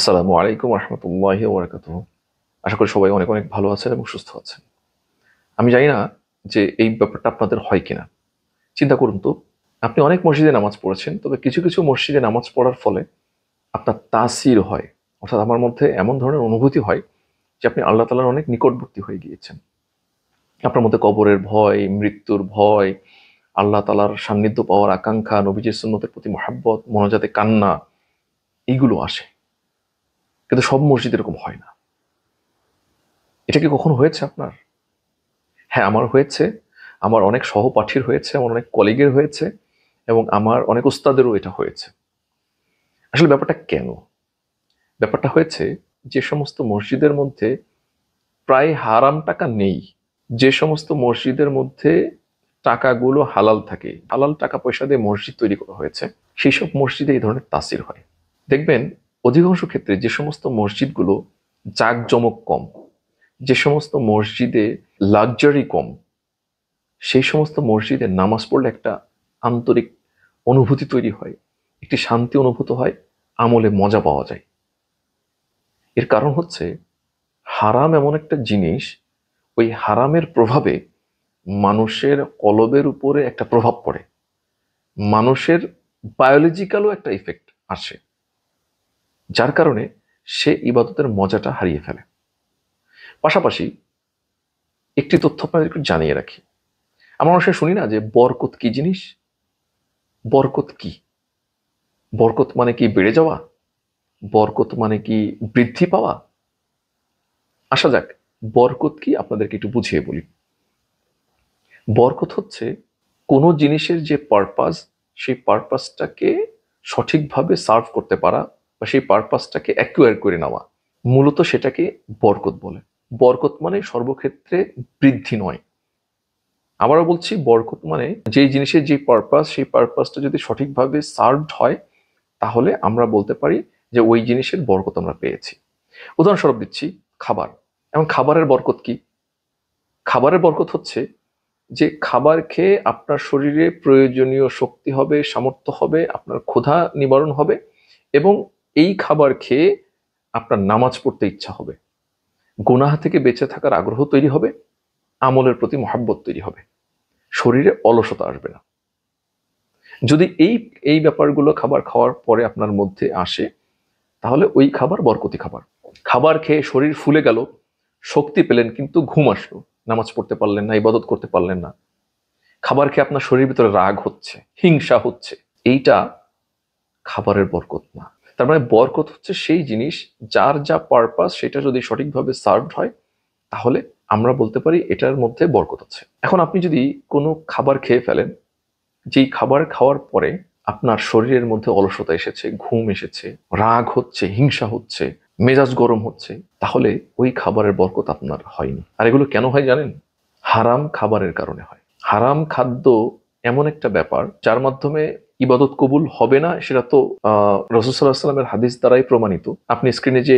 আসসালামু আলাইকুম রহমতুল্লাহি ওয়া বারাকাতুহু। আশা করি সবাই অনেক অনেক ভালো আছেন এবং সুস্থ আছেন। আমি জানি না যে এই ব্যাপারটা আপনাদের হয় কিনা। চিন্তা করুন তো, আপনি অনেক মসজিদে নামাজ পড়েছেন, তবে কিছু কিছু মসজিদে নামাজ পড়ার ফলে আপনার তাসির হয়, অর্থাৎ আমার মধ্যে এমন ধরনের অনুভূতি হয় যে আপনি আল্লাহ তাআলার অনেক নিকটবর্তী হয়ে গিয়েছেন। আপনার মধ্যে কবরের ভয়, মৃত্যুর ভয়, আল্লাহ তাআলার সান্নিধ্য পাওয়ার আকাঙ্ক্ষা, নবীজির সুন্নতের প্রতি মহাব্বত, মোনাজাতে কান্না, এইগুলো আসে। কিন্তু সব মসজিদ এরকম হয় না। এটা কি কখনো হয়েছে আপনার? হ্যাঁ, আমার হয়েছে। আমার অনেক সহপাঠীর হয়েছে, আমার অনেক কলিগের হয়েছে এবং আমার অনেক ওস্তাদেরও এটা হয়েছে। আসলে ব্যাপারটা কেন? ব্যাপারটা হয়েছে, যে সমস্ত মসজিদের মধ্যে প্রায় হারাম টাকা নেই, যে সমস্ত মসজিদের মধ্যে টাকাগুলো হালাল থাকে, হালাল টাকা পয়সা দিয়ে মসজিদ তৈরি করা হয়েছে, সেই সব মসজিদে এই ধরনের তাসির হয়। দেখবেন, অধিকাংশ ক্ষেত্রে যে সমস্ত মসজিদগুলো জাঁকজমক কম, যে সমস্ত মসজিদে লাক্সারি কম, সেই সমস্ত মসজিদে নামাজ পড়লে একটা আন্তরিক অনুভূতি তৈরি হয়, একটি শান্তি অনুভূত হয়, আমলে মজা পাওয়া যায়। এর কারণ হচ্ছে, হারাম এমন একটা জিনিস, ওই হারামের প্রভাবে মানুষের কলবের উপরে একটা প্রভাব পড়ে, মানুষের বায়োলজিক্যালও একটা ইফেক্ট আসে, যার কারণে সে ইবাদতের মজাটা হারিয়ে ফেলে। পাশাপাশি একটি তথ্য আপনাদের একটু জানিয়ে রাখি। আমরা অনেক সময় শুনি না যে বরকত কি জিনিস? বরকত কি? বরকত মানে কি বেড়ে যাওয়া? বরকত মানে কি বৃদ্ধি পাওয়া? আসা যাক, বরকত কি আপনাদেরকে একটু বুঝিয়ে বলি। বরকত হচ্ছে কোনো জিনিসের যে পারপাস, সেই পারপাসটাকে সঠিকভাবে সার্ভ করতে পারা বা সেই পারপাসটাকে অ্যাকুয়ার করে নেওয়া, মূলত সেটাকে বরকত বলে। বরকত মানে সর্বক্ষেত্রে বৃদ্ধি নয়। আবারও বলছি, বরকত মানে যেই জিনিসের যে পারপাস, সেই পারপাসটা যদি সঠিকভাবে সার্ভড হয়, তাহলে আমরা বলতে পারি যে ওই জিনিসের বরকত আমরা পেয়েছি। উদাহরণস্বরূপ দিচ্ছি, খাবার। এবং খাবারের বরকত কি? খাবারের বরকত হচ্ছে যে খাবার খেয়ে আপনার শরীরে প্রয়োজনীয় শক্তি হবে, সামর্থ্য হবে, আপনার ক্ষুধা নিবারণ হবে এবং এই খাবার খেয়ে আপনার নামাজ পড়তে ইচ্ছা হবে, গুনাহ থেকে বেঁচে থাকার আগ্রহ তৈরি হবে, আমলের প্রতি মহাব্বত তৈরি হবে, শরীরে অলসতা আসবে না। যদি এই এই ব্যাপারগুলো খাবার খাওয়ার পরে আপনার মধ্যে আসে, তাহলে ওই খাবার বরকতি খাবার। খাবার খেয়ে শরীর ফুলে গেল, শক্তি পেলেন কিন্তু ঘুম আসলো, নামাজ পড়তে পারলেন না, ইবাদত করতে পারলেন না। খাবার খেয়ে আপনার শরীরের ভিতরে রাগ হচ্ছে, হিংসা হচ্ছে, এইটা খাবারের বরকত না। তার মানে বরকত হচ্ছে সেই জিনিস যার যা পারপাস, সেটা যদি সঠিকভাবে সার্ভড হয়, তাহলে আমরা বলতে পারি এটার মধ্যে বরকত আছে। এখন আপনি যদি কোনো খাবার খেয়ে ফেলেন, যেই খাবার খাওয়ার পরে আপনার শরীরের মধ্যে অলসতা এসেছে, ঘুম এসেছে, রাগ হচ্ছে, হিংসা হচ্ছে, মেজাজ গরম হচ্ছে, তাহলে ওই খাবারের বরকত আপনার হয়নি। আর এগুলো কেন হয় জানেন? হারাম খাবারের কারণে হয়। হারাম খাদ্য এমন একটা ব্যাপার যার মাধ্যমে ইবাদত কবুল হবে না, সেটা তো রাসূল সাল্লাল্লাহু আলাইহি ওয়াসাল্লামের হাদিস দ্বারাই প্রমাণিত। আপনি স্ক্রিনে যে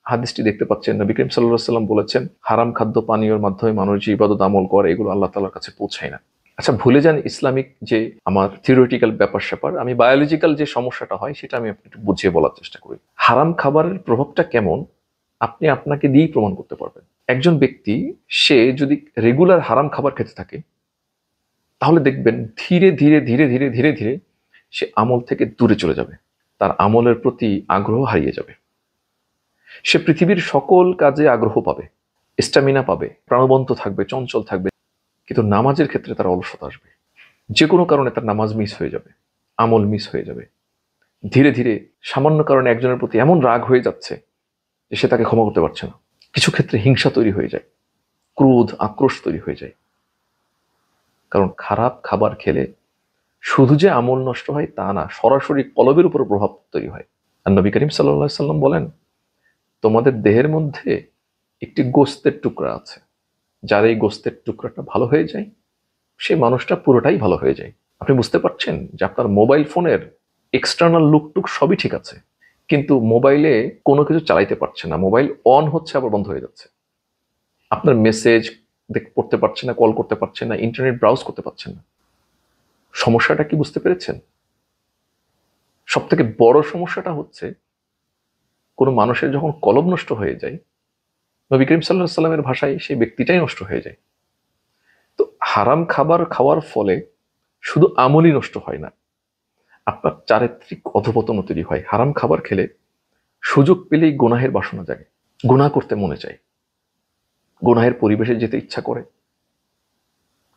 হাদিসটি দেখতে পাচ্ছেন, নবী করিম সাল্লাল্লাহু আলাইহি ওয়াসাল্লাম বলেছেন, হারাম খাদ্য পানীয়র মাধ্যমে মানুষ যে ইবাদত আমল করে, এগুলো আল্লাহ তাআলার কাছে পৌঁছায় না। আচ্ছা, ভুলে যান ইসলামিক যে আমার থিওরিটিক্যাল ব্যাপার স্যাপার, আমি বায়োলজিক্যাল যে সমস্যাটা হয় সেটা আমি একটু বুঝিয়ে বলার চেষ্টা করি। হারাম খাবারের প্রভাবটা কেমন, আপনি আপনাকে দিয়েই প্রমাণ করতে পারবেন। একজন ব্যক্তি, সে যদি রেগুলার হারাম খাবার খেতে থাকে, তাহলে দেখবেন ধীরে ধীরে ধীরে ধীরে ধীরে ধীরে সে আমল থেকে দূরে চলে যাবে, তার আমলের প্রতি আগ্রহ হারিয়ে যাবে, সে পৃথিবীর সকল কাজে আগ্রহ পাবে, স্ট্যামিনা পাবে, প্রাণবন্ত থাকবে, চঞ্চল থাকবে, কিন্তু নামাজের ক্ষেত্রে তার অলসতা আসবে। যে কোনো কারণে তার নামাজ মিস হয়ে যাবে, আমল মিস হয়ে যাবে। ধীরে ধীরে সামান্য কারণে একজনের প্রতি এমন রাগ হয়ে যাচ্ছে যে সে তাকে ক্ষমা করতে পারছে না। কিছু ক্ষেত্রে হিংসা তৈরি হয়ে যায়, ক্রোধ আক্রোশ তৈরি হয়ে যায়। কারণ খারাপ খাবার খেলে শুধু যে আমল নষ্ট হয় তা না, সরাসরি কলবের উপর প্রভাব তৈরি হয়। আর নবী করিম সাল্লাল্লাহু আলাইহি সাল্লাম বলেন, তোমাদের দেহের মধ্যে একটি গোস্তের টুকরা আছে, যার এই গোস্তের টুকরাটা ভালো হয়ে যায়, সেই মানুষটা পুরোটাই ভালো হয়ে যায়। আপনি বুঝতে পারছেন যে আপনার মোবাইল ফোনের এক্সটার্নাল লুকটুক সবই ঠিক আছে, কিন্তু মোবাইলে কোনো কিছু চালাইতে পারছে না, মোবাইল অন হচ্ছে আবার বন্ধ হয়ে যাচ্ছে, আপনার মেসেজ পড়তে পারছে না, কল করতে পারছে না, ইন্টারনেট ব্রাউজ করতে পারছেন না। সমস্যাটা কি বুঝতে পেরেছেন? সব থেকে বড় সমস্যাটা হচ্ছে, কোনো মানুষের যখন কলব নষ্ট হয়ে যায়, নবী করিম সাল্লাল্লাহু আলাইহি সাল্লামের ভাষায় সেই ব্যক্তিটাই নষ্ট হয়ে যায়। তো হারাম খাবার খাওয়ার ফলে শুধু আমলই নষ্ট হয় না, আপনার চারিত্রিক অধঃপতন তৈরি হয়। হারাম খাবার খেলে সুযোগ পেলেই গুনাহের বাসনা জাগে, গুনাহ করতে মনে চায়, গুনাহের পরিবেশে যেতে ইচ্ছা করে,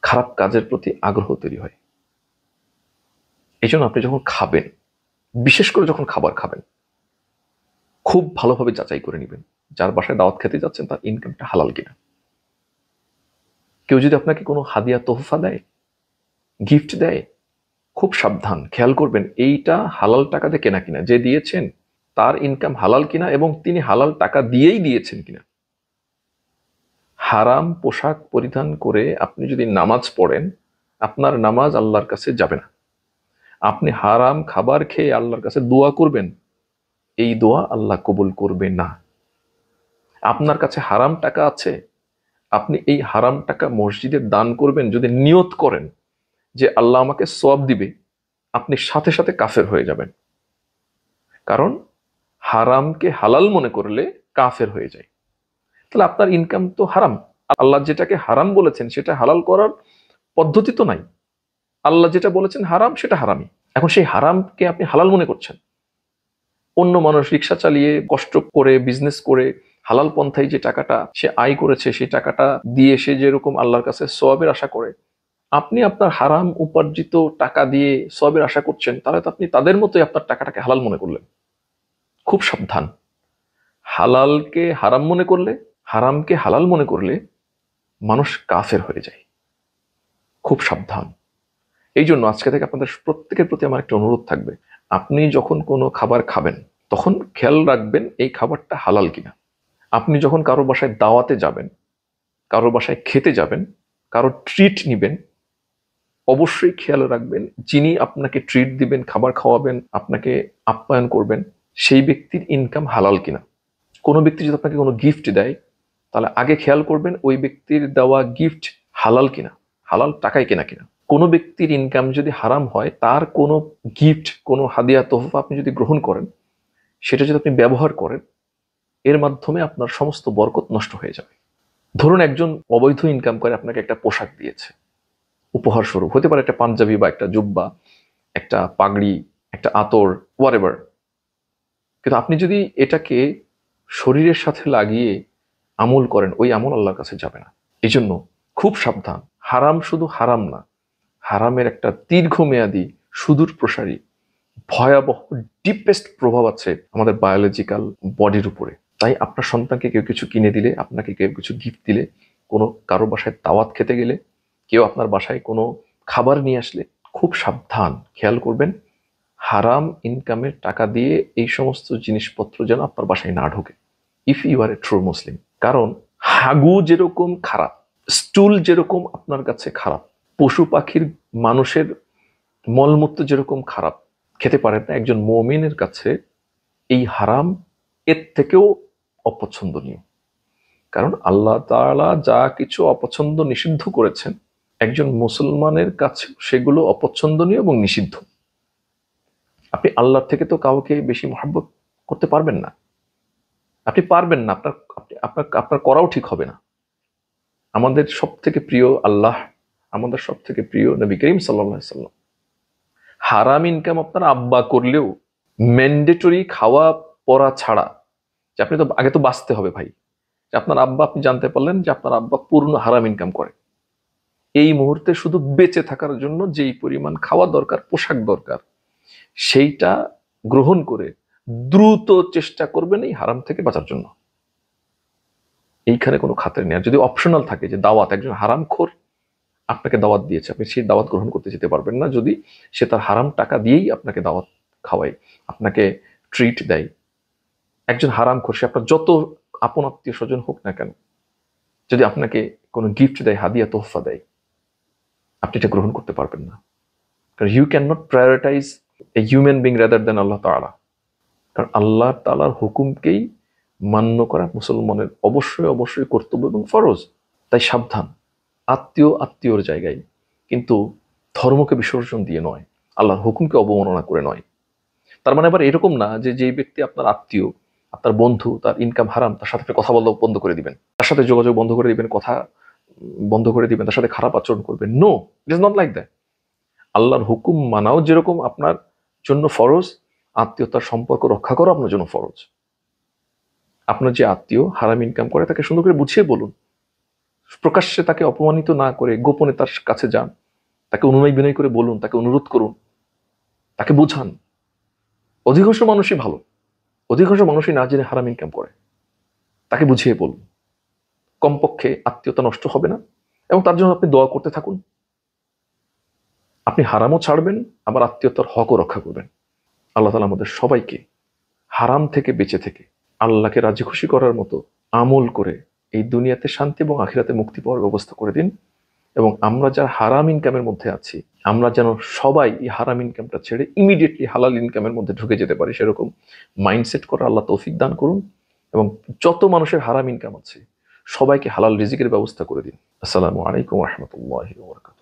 খারাপ কাজের প্রতি আগ্রহ তৈরি হয়। এই জন্য আপনি যখন খাবেন, বিশেষ করে যখন খাবার খাবেন, খুব ভালোভাবে যাচাই করে নেবেন যার বাসায় দাওয়াত খেতে যাচ্ছেন তার ইনকামটা হালাল কিনা। কেউ যদি আপনাকে কোনো হাদিয়া তোহফা দেয়, গিফট দেয়, খুব সাবধান, খেয়াল করবেন এইটা হালাল টাকা দিয়ে কেনা কিনা, যে দিয়েছেন তার ইনকাম হালাল কিনা এবং তিনি হালাল টাকা দিয়েই দিয়েছেন কিনা। হারাম পোশাক পরিধান করে আপনি যদি নামাজ পড়েন, আপনার নামাজ আল্লাহর কাছে যাবে না। আপনি হারাম খাবার খেয়ে আল্লাহর কাছে দোয়া করবেন, এই দোয়া আল্লাহ কবুল করবে না। আপনার কাছে হারাম টাকা আছে, আপনি এই হারাম টাকা মসজিদে দান করবেন, যদি নিয়ত করেন যে আল্লাহ আমাকে সওয়াব দিবে, আপনি সাথে সাথে কাফের হয়ে যাবেন। কারণ হারামকে হালাল মনে করলে কাফের হয়ে যায়। তাহলে আপনার ইনকাম তো হারাম, আল্লাহ যেটাকে হারাম বলেছেন সেটা হালাল করার পদ্ধতি তো নাই। আল্লাহ যেটা বলেছেন হারাম সেটা হারামই, এখন সেই হারামকে আপনি হালাল মনে করছেন। অন্য মানুষ রিক্সা চালিয়ে কষ্ট করে বিজনেস করে হালাল পন্থায় যে টাকাটা সে আয় করেছে, সেই টাকাটা দিয়ে সে যেরকম আল্লাহর কাছে সওয়াবের আশা করে, আপনি আপনার হারাম উপার্জিত টাকা দিয়ে সওয়াবের আশা করছেন, তাহলে তো আপনি তাদের মতোই আপনার টাকাটাকে হালাল মনে করলেন। খুব সাবধান, হালালকে হারাম মনে করলে, হারামকে হালাল মনে করলে মানুষ কাফের হয়ে যায়। খুব সাবধান। এই জন্য আজকে থেকে আপনাদের প্রত্যেকের প্রতি আমার একটা অনুরোধ থাকবে, আপনি যখন কোনো খাবার খাবেন তখন খেয়াল রাখবেন এই খাবারটা হালাল কিনা। আপনি যখন কারো বাসায় দাওয়াতে যাবেন, কারো বাসায় খেতে যাবেন, কারো ট্রিট নিবেন, অবশ্যই খেয়াল রাখবেন যিনি আপনাকে ট্রিট দিবেন, খাবার খাওয়াবেন, আপনাকে আপ্যায়ন করবেন, সেই ব্যক্তির ইনকাম হালাল কিনা। কোনো ব্যক্তি যদি আপনাকে কোনো গিফট দেয়, তাহলে আগে খেয়াল করবেন ওই ব্যক্তির দেওয়া গিফট হালাল কিনা, হালাল টাকায় কেনা কিনা। কোনো ব্যক্তির ইনকাম যদি হারাম হয়, তার কোনো গিফট, কোনো হাদিয়া তোহফা আপনি যদি গ্রহণ করেন, সেটা যদি আপনি ব্যবহার করেন, এর মাধ্যমে আপনার সমস্ত বরকত নষ্ট হয়ে যাবে। ধরুন একজন অবৈধ ইনকাম করে আপনাকে একটা পোশাক দিয়েছে উপহার স্বরূপ, হতে পারে একটা পাঞ্জাবি বা একটা জুব্বা, একটা পাগড়ি, একটা আতর, হোয়াটএভার। কিন্তু আপনি যদি এটাকে শরীরের সাথে লাগিয়ে আমল করেন, ওই আমল আল্লাহর কাছে যাবে না। এই জন্য খুব সাবধান। হারাম শুধু হারাম না, হারামের একটা দীর্ঘমেয়াদী, সুদূর প্রসারী, ভয়াবহ, ডিপেস্ট প্রভাব আছে আমাদের বায়োলজিক্যাল বডির উপরে। তাই আপনার সন্তানকে কেউ কিছু কিনে দিলে, আপনাকে কেউ কিছু গিফট দিলে, কোনো কারো বাসায় দাওয়াত খেতে গেলে, কেউ আপনার বাসায় কোনো খাবার নিয়ে আসলে, খুব সাবধান, খেয়াল করবেন হারাম ইনকামের টাকা দিয়ে এই সমস্ত জিনিসপত্র যেন আপনার বাসায় না ঢোকে, if you are a true Muslim. কারণ হাগু যেরকম খারাপ, স্টুল যেরকম আপনার কাছে খারাপ, পশু পাখির, মানুষের মলমূত্র যেরকম খারাপ, খেতে পারেন না, একজন মুমিনের কাছে এই হারাম এর থেকেও অপছন্দনীয়। কারণ আল্লাহ তাআলা যা কিছু অপছন্দ নিষিদ্ধ করেছেন, একজন মুসলমানের কাছে সেগুলো অপছন্দনীয় এবং নিষিদ্ধ। আপনি আল্লাহর থেকে তো কাউকে বেশি মহব্বত করতে পারবেন না, আপনি পারবেন না, আপনার করাও ঠিক হবে না। আমাদের সব থেকে প্রিয় আল্লাহ, আমাদের সব থেকে প্রিয় নবী করিম সাল্লাল্লাহু আলাইহি ওয়াসাল্লাম, হারাম ইনকাম আপনার আব্বা করলেও ম্যান্ডেটরি খাওয়া পড়া ছাড়া, যে আপনি তো আগে তো বাঁচতে হবে ভাই, যে আপনার আব্বা, আপনি জানতে পারলেন যে আপনার আব্বা পূর্ণ হারাম ইনকাম করে, এই মুহূর্তে শুধু বেঁচে থাকার জন্য যেই পরিমাণ খাওয়া দরকার, পোশাক দরকার, সেইটা গ্রহণ করে দ্রুত চেষ্টা করবেন এই হারাম থেকে বাঁচার জন্য। এইখানে কোনো খাতের নেই। আর যদি অপশনাল থাকে যে দাওয়াত, একজন হারামখোর আপনাকে দাওয়াত দিয়েছে, আপনি সেই দাওয়াত গ্রহণ করতে যেতে পারবেন না যদি সে তার হারাম টাকা দিয়েই আপনাকে দাওয়াত খাওয়ায়, আপনাকে ট্রিট দেয়। একজন হারামখোর, সে আপনার যত আপন আত্মীয় স্বজন হোক না কেন, যদি আপনাকে কোনো গিফট দেয়, হাদিয়া তোহফা দেয়, আপনি এটা গ্রহণ করতে পারবেন না। কারণ you can not prioritize a human being rather than আল্লাহ তাআলা। কারণ আল্লাহ তাআলার হুকুমকেই মান্য করা মুসলমানের অবশ্যই অবশ্যই কর্তব্য এবং ফরজ। তাই সাবধান, আত্মীয় আত্মীয়র জায়গায়, কিন্তু ধর্মকে বিসর্জন দিয়ে নয়, আল্লাহর হুকুমকে অবমাননা করে নয়। তার মানে আবার এরকম না যে যেই ব্যক্তি আপনার আত্মীয়, আপনার বন্ধু, তার ইনকাম হারাম, তার সাথে আপনি কথা বলা বন্ধ করে দিবেন, তার সাথে যোগাযোগ বন্ধ করে দিবেন, কথা বন্ধ করে দিবেন, তার সাথে খারাপ আচরণ করবেন। No, it is not like that. আল্লাহর হুকুম মানাও যেরকম আপনার জন্য ফরজ, আত্মীয়তার সম্পর্ক রক্ষা করা আপনার জন্য ফরজ। আপনার যে আত্মীয় হারাম ইনকাম করে তাকে সুন্দর করে বুঝিয়ে বলুন, প্রকাশ্যে তাকে অপমানিত না করে গোপনে তার কাছে যান, তাকে অনুনয় বিনয় করে বলুন, তাকে অনুরোধ করুন, তাকে বুঝান। অধিকাংশ মানুষই ভালো, অধিকাংশ মানুষই না জেনে হারাম ইনকাম করে, তাকে বুঝিয়ে বলুন। কমপক্ষে আত্মীয়তা নষ্ট হবে না, এবং তার জন্য আপনি দোয়া করতে থাকুন। আপনি হারামও ছাড়বেন, আবার আত্মীয়তার হকও রক্ষা করবেন। আল্লাহ তাআলা আমাদের সবাইকে হারাম থেকে বেঁচে থেকে আল্লাহকে রাজি খুশি করার মতো আমল করে এই দুনিয়াতে শান্তি এবং আখিরাতে মুক্তি পাওয়ার ব্যবস্থা করে দিন। এবং আমরা যারা হারাম ইনকামের মধ্যে আছি, আমরা যেন সবাই এই হারাম ইনকামটা ছেড়ে ইমিডিয়েটলি হালাল ইনকামের মধ্যে ঢুকে যেতে পারি, সেরকম মাইন্ডসেট করা আল্লাহ তৌফিক দান করুন। এবং যত মানুষের হারাম ইনকাম আছে সবাইকে হালাল রিজিকের ব্যবস্থা করে দিন। আসসালামু আলাইকুম ওয়া রাহমাতুল্লাহি ওয়া বারাকাতুহু।